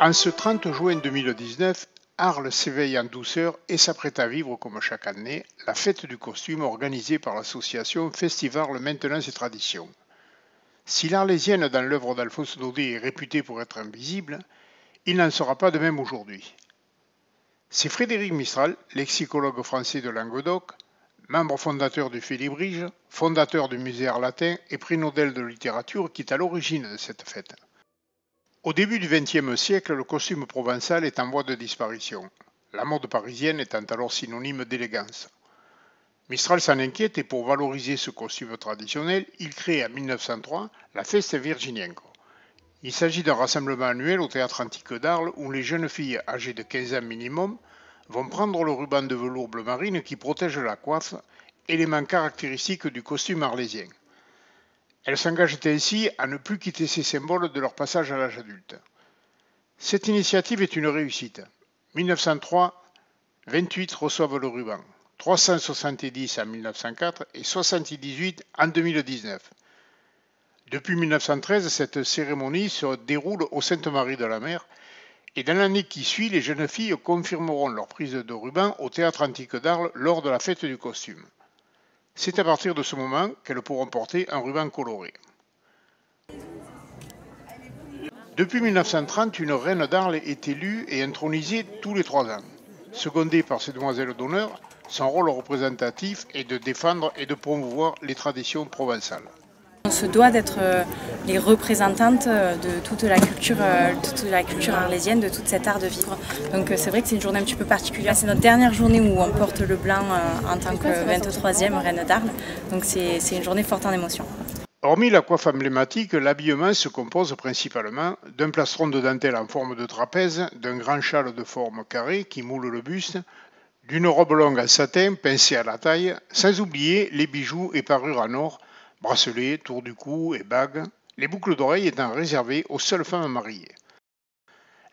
En ce 30 juin 2019, Arles s'éveille en douceur et s'apprête à vivre, comme chaque année, la fête du costume organisée par l'association Festival Maintenance et Traditions. Si l'Arlésienne dans l'œuvre d'Alphonse Daudet est réputée pour être invisible, il n'en sera pas de même aujourd'hui. C'est Frédéric Mistral, lexicologue français de Languedoc, membre fondateur du Félibrige, fondateur du Musée Art Latin et prix Nobel de littérature qui est à l'origine de cette fête. Au début du XXe siècle, le costume provençal est en voie de disparition, la mode parisienne étant alors synonyme d'élégance. Mistral s'en inquiète et pour valoriser ce costume traditionnel, il crée en 1903 la Festa Virginienco. Il s'agit d'un rassemblement annuel au théâtre antique d'Arles où les jeunes filles âgées de 15 ans minimum vont prendre le ruban de velours bleu marine qui protège la coiffe, élément caractéristique du costume arlésien. Elles s'engagent ainsi à ne plus quitter ces symboles de leur passage à l'âge adulte. Cette initiative est une réussite. 1903, 28 reçoivent le ruban, 370 en 1904 et 78 en 2019. Depuis 1913, cette cérémonie se déroule au Sainte-Marie de la Mer et dans l'année qui suit, les jeunes filles confirmeront leur prise de ruban au théâtre antique d'Arles lors de la fête du costume. C'est à partir de ce moment qu'elles pourront porter un ruban coloré. Depuis 1930, une reine d'Arles est élue et intronisée tous les 3 ans. Secondée par ses demoiselles d'honneur, son rôle représentatif est de défendre et de promouvoir les traditions provençales. On se doit d'être les représentantes de toute la culture arlésienne, de tout cet art de vivre. Donc c'est vrai que c'est une journée un petit peu particulière. C'est notre dernière journée où on porte le blanc en tant que 23e reine d'Arles. Donc c'est une journée forte en émotion. Hormis la coiffe emblématique, l'habillement se compose principalement d'un plastron de dentelle en forme de trapèze, d'un grand châle de forme carrée qui moule le buste, d'une robe longue en satin pincée à la taille, sans oublier les bijoux et parures en or, bracelets, tours du cou et bagues, les boucles d'oreilles étant réservées aux seules femmes mariées.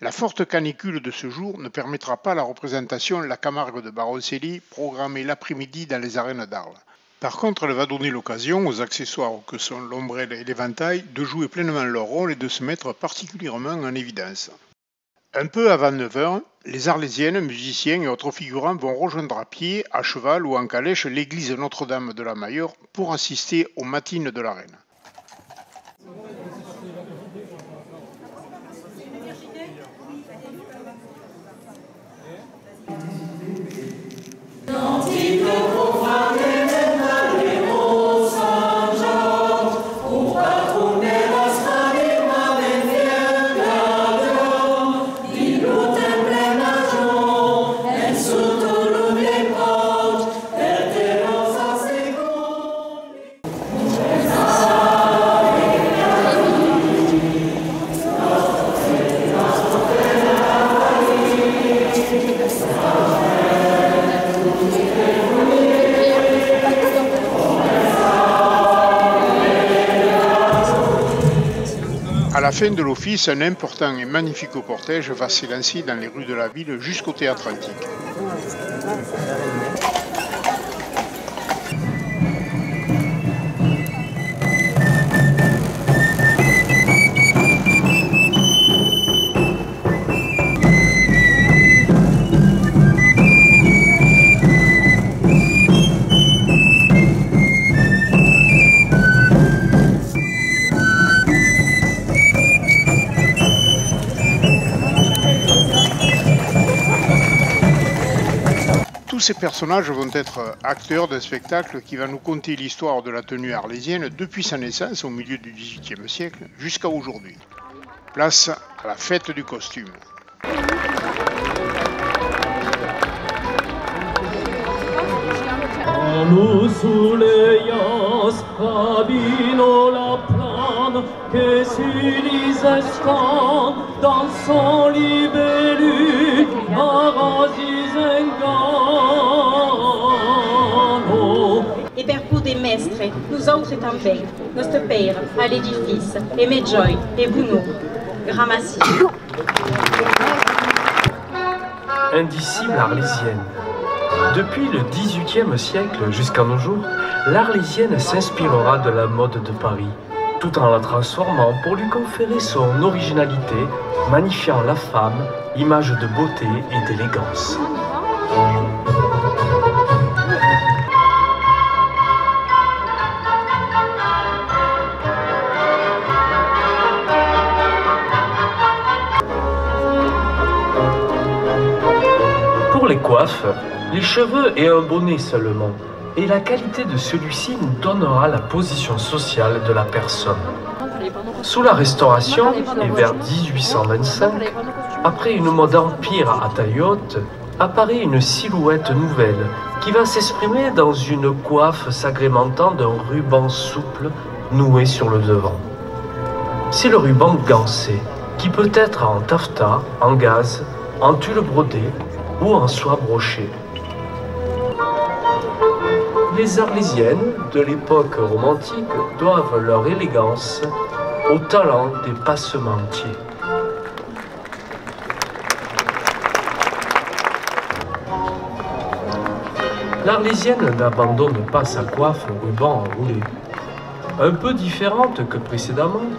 La forte canicule de ce jour ne permettra pas la représentation La Camargue de Baroncelli programmée l'après-midi dans les arènes d'Arles. Par contre, elle va donner l'occasion aux accessoires que sont l'ombrelle et l'éventail de jouer pleinement leur rôle et de se mettre particulièrement en évidence. Un peu avant 9 h, les Arlésiennes, musiciens et autres figurants vont rejoindre à pied, à cheval ou en calèche l'église Notre-Dame de la Mailleure pour assister aux matines de la reine. À la fin de l'office, un important et magnifique cortège va s'élancer dans les rues de la ville jusqu'au théâtre antique. Tous ces personnages vont être acteurs d'un spectacle qui va nous conter l'histoire de la tenue arlésienne depuis sa naissance au milieu du XVIIIe siècle jusqu'à aujourd'hui. Place à la fête du costume. Che si disescant dans son libellule E per pur mestre, nous autres também, notre Père, à l'édifice, et Medjoy, et Bruno, Gramassi. Indicible arlésienne. Depuis le XVIIIe siècle jusqu'à nos jours, l'Arlésienne s'inspirera de la mode de Paris. tout en la transformant pour lui conférer son originalité, magnifiant la femme, image de beauté et d'élégance. Pour les coiffes, les cheveux et un bonnet seulement, et la qualité de celui-ci nous donnera la position sociale de la personne. Sous la Restauration, et vers 1825, après une mode empire à taille haute, apparaît une silhouette nouvelle qui va s'exprimer dans une coiffe s'agrémentant d'un ruban souple noué sur le devant. C'est le ruban gancé, qui peut être en taffetas, en gaze, en tulle brodé ou en soie brochée. Les Arlésiennes de l'époque romantique doivent leur élégance au talent des passementiers. L'Arlésienne n'abandonne pas sa coiffe au ruban enroulé. Un peu différente que précédemment,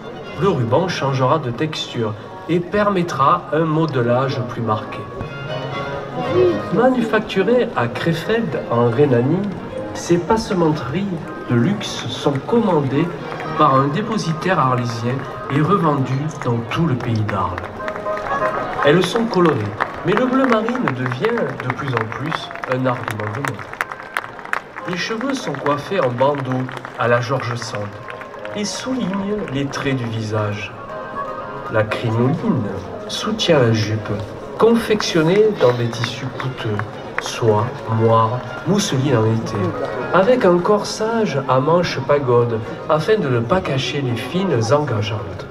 le ruban changera de texture et permettra un modelage plus marqué. Manufacturées à Krefeld en Rhénanie, ces passementeries de luxe sont commandées par un dépositaire arlésien et revendues dans tout le pays d'Arles. Elles sont colorées, mais le bleu marine devient de plus en plus un argument de mode. Les cheveux sont coiffés en bandeaux à la George Sand et soulignent les traits du visage. La crinoline soutient la jupe, confectionnée dans des tissus coûteux, soie, moire, mousseline en été, avec un corsage à manches pagode afin de ne pas cacher les fines engageantes.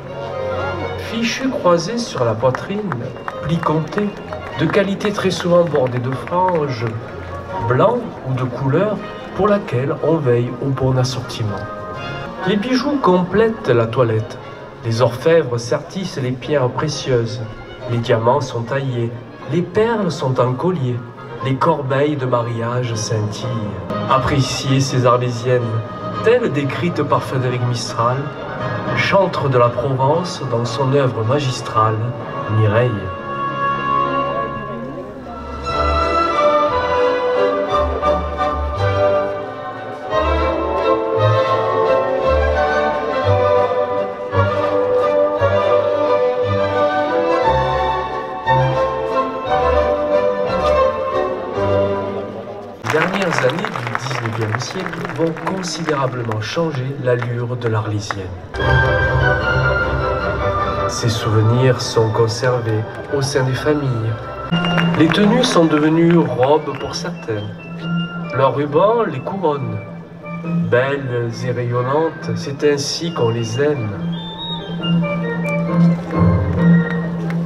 Fichu croisé sur la poitrine, plis comptés, de qualité très souvent bordés de franges, blanc ou de couleur pour laquelle on veille au bon assortiment. Les bijoux complètent la toilette. Les orfèvres sertissent les pierres précieuses. Les diamants sont taillés. Les perles sont en collier. Les corbeilles de mariage scintillent. Appréciez ces Arlésiennes, telles décrites par Frédéric Mistral, chantre de la Provence dans son œuvre magistrale, Mireille. Les dernières années du XIXe siècle vont considérablement changer l'allure de l'Arlésienne. Ses souvenirs sont conservés au sein des familles. Les tenues sont devenues robes pour certaines. Leurs rubans les couronnent. Belles et rayonnantes, c'est ainsi qu'on les aime.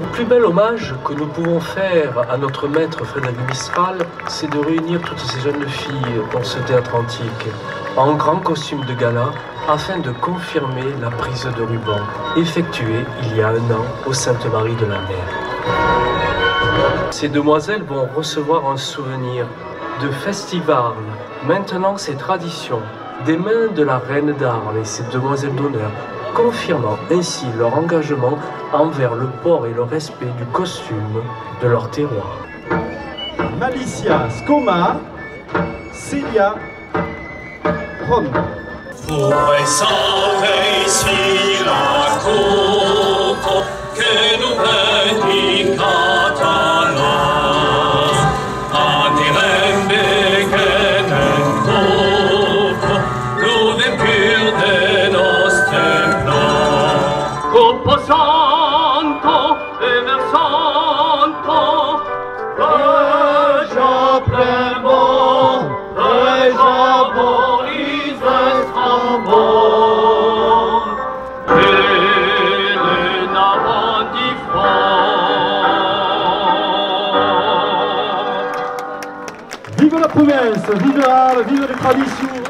Le plus bel hommage que nous pouvons faire à notre maître Frédéric Mistral, c'est de réunir toutes ces jeunes filles dans ce théâtre antique, en grand costume de gala, afin de confirmer la prise de ruban, effectuée il y a 1 an au Sainte-Marie de la Mer. Ces demoiselles vont recevoir un souvenir de festival, maintenant ces traditions, des mains de la reine d'Arles et ses demoiselles d'honneur, confirmant ainsi leur engagement envers le port et le respect du costume de leur terroir. Malicia Scoma, Célia, Rome. Voi sapete la copo che non vedi català, anirembe che nel copo dove più de nostre no. Copo santo e versanto, regia premo, regia bolis estrambo. Vive la province, vive Arles, vive les traditions.